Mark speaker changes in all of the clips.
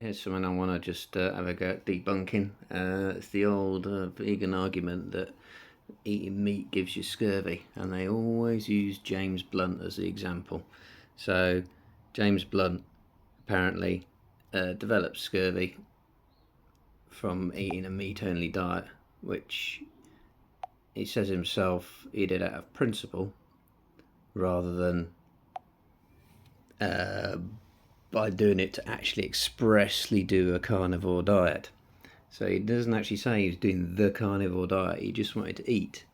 Speaker 1: Here's something I want to just have a go at debunking. It's the old vegan argument that eating meat gives you scurvy, and they always use James Blunt as the example. So, James Blunt apparently developed scurvy from eating a meat-only diet, which he says himself he did out of principle rather than by doing it to actually expressly do a carnivore diet. So he doesn't actually say he's doing the carnivore diet. He just wanted to eat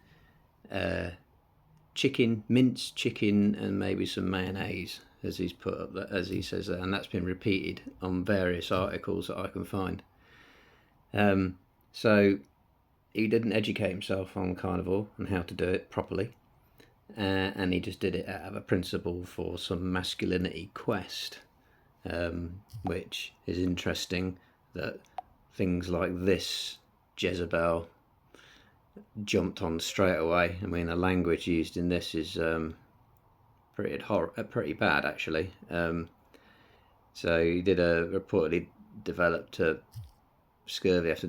Speaker 1: chicken, minced chicken, and maybe some mayonnaise, as he's put up, as he says that, and that's been repeated on various articles that I can find. So he didn't educate himself on carnivore and how to do it properly, and he just did it out of a principle for some masculinity quest, which is interesting that things like this Jezebel jumped on straight away. I mean, the language used in this is pretty bad, actually. So he reportedly developed a scurvy after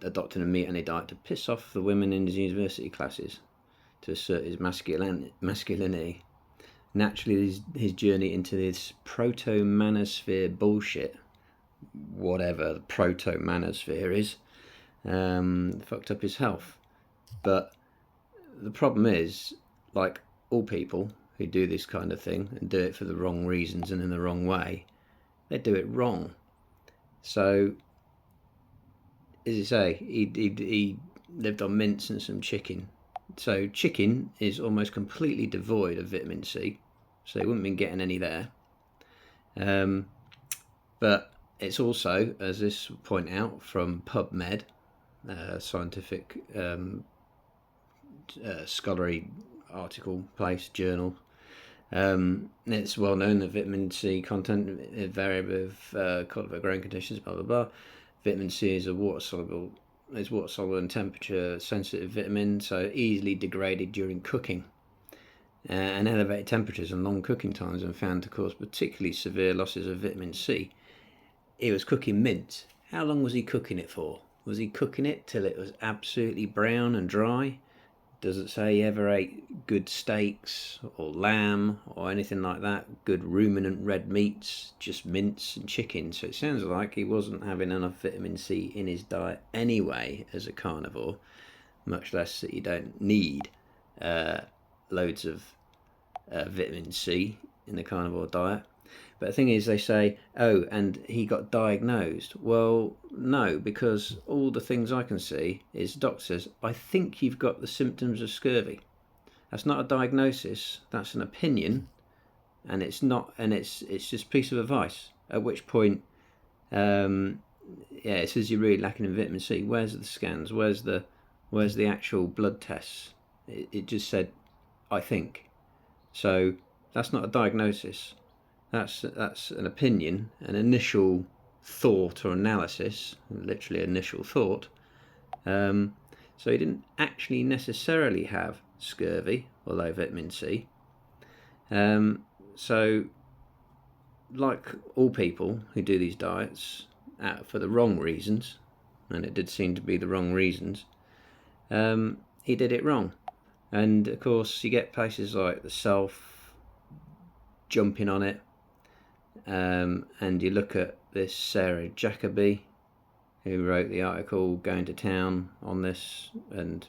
Speaker 1: adopting a meat-only diet to piss off the women in his university classes, to assert his masculinity. Naturally, his journey into this proto-manosphere bullshit, whatever the proto-manosphere is, fucked up his health. But the problem is, like all people who do this kind of thing and do it for the wrong reasons and in the wrong way, they do it wrong. So, as you say, he lived on mince and some chicken. So chicken is almost completely devoid of vitamin C, so he wouldn't been getting any there. But it's also, as this point out from PubMed, scientific scholarly article place journal, it's well known that vitamin C content is variable with growing conditions, blah blah blah. Vitamin C is water soluble and temperature sensitive vitamin, so easily degraded during cooking. And elevated temperatures and long cooking times have been found to cause particularly severe losses of vitamin C. He was cooking mince. How long was he cooking it for? Was he cooking it till it was absolutely brown and dry? Does it say he ever ate good steaks or lamb or anything like that? Good ruminant red meats, just mince and chicken. So it sounds like he wasn't having enough vitamin C in his diet anyway as a carnivore, much less that you don't need loads of vitamin C in the carnivore diet. But the thing is, they say, oh, and he got diagnosed. Well, no, because all the things I can see is the doctor says, I think you've got the symptoms of scurvy. That's not a diagnosis, that's an opinion, and it's not, and it's just a piece of advice. At which point, it says you're really lacking in vitamin C. Where's the scans? Where's the actual blood tests? It just said, I think. So that's not a diagnosis. That's an opinion, an initial thought or analysis, literally initial thought. So he didn't actually necessarily have scurvy or low vitamin C. So, like all people who do these diets for the wrong reasons, and it did seem to be the wrong reasons, he did it wrong. And of course, you get places like the Self jumping on it. And you look at this Sarah Jacoby, who wrote the article going to town on this, and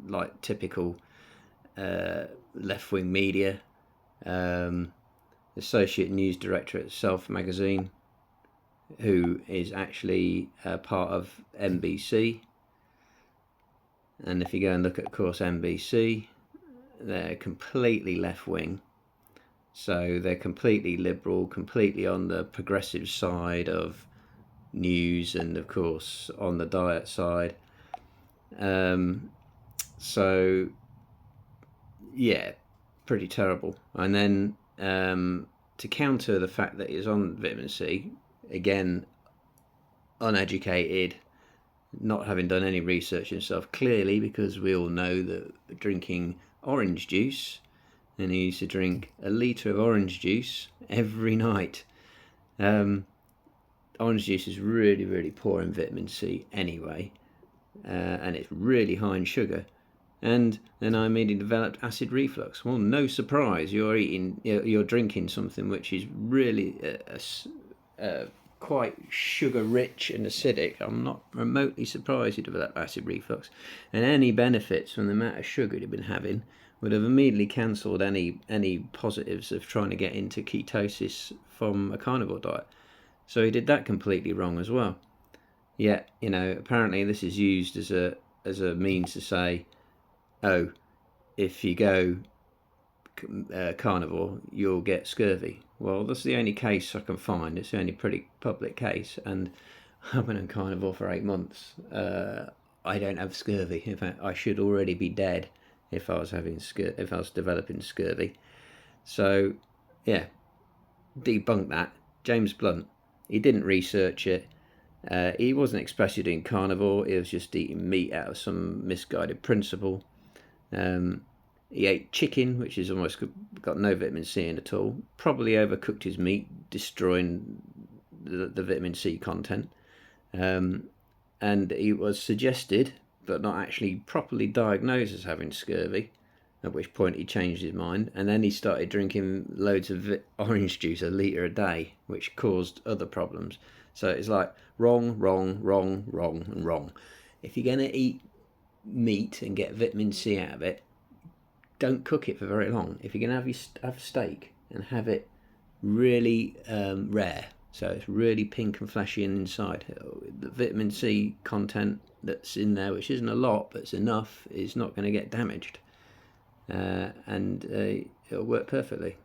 Speaker 1: like typical left-wing media, associate news director at Self magazine, who is actually part of NBC. And if you go and look at, of course, NBC, they're completely left-wing. So they're completely liberal, completely on the progressive side of news, and of course on the diet side. So yeah, pretty terrible. And then to counter the fact that he's on vitamin C, again, uneducated, not having done any research himself, clearly, because we all know that drinking orange juice, and he used to drink a litre of orange juice every night. orange juice is really, really poor in vitamin C anyway, and it's really high in sugar. And then I immediately developed acid reflux. Well, no surprise, you're drinking something which is really quite sugar rich and acidic. I'm not remotely surprised you develop acid reflux, and any benefits from the amount of sugar you've been having would have immediately cancelled any positives of trying to get into ketosis from a carnivore diet. So he did that completely wrong as well. Yet, apparently this is used as a means to say, oh, if you go carnivore, you'll get scurvy. Well, that's the only case I can find. It's the only pretty public case, and I've been on carnivore for 8 months. I don't have scurvy. In fact, I should already be dead if I was developing scurvy. So, yeah, debunk that. James Blunt, he didn't research it. He wasn't expressly doing carnivore. He was just eating meat out of some misguided principle. He ate chicken, which is almost got no vitamin C in at all. Probably overcooked his meat, destroying the vitamin C content. And he was suggested, but not actually properly diagnosed as having scurvy, at which point he changed his mind. And then he started drinking loads of orange juice, a litre a day, which caused other problems. So it's like wrong, wrong, wrong, wrong, and wrong. If you're going to eat meat and get vitamin C out of it, don't cook it for very long. If you're going to have steak and have it really rare, so it's really pink and fleshy inside, the vitamin C content that's in there, which isn't a lot but it's enough, is not going to get damaged, and it'll work perfectly.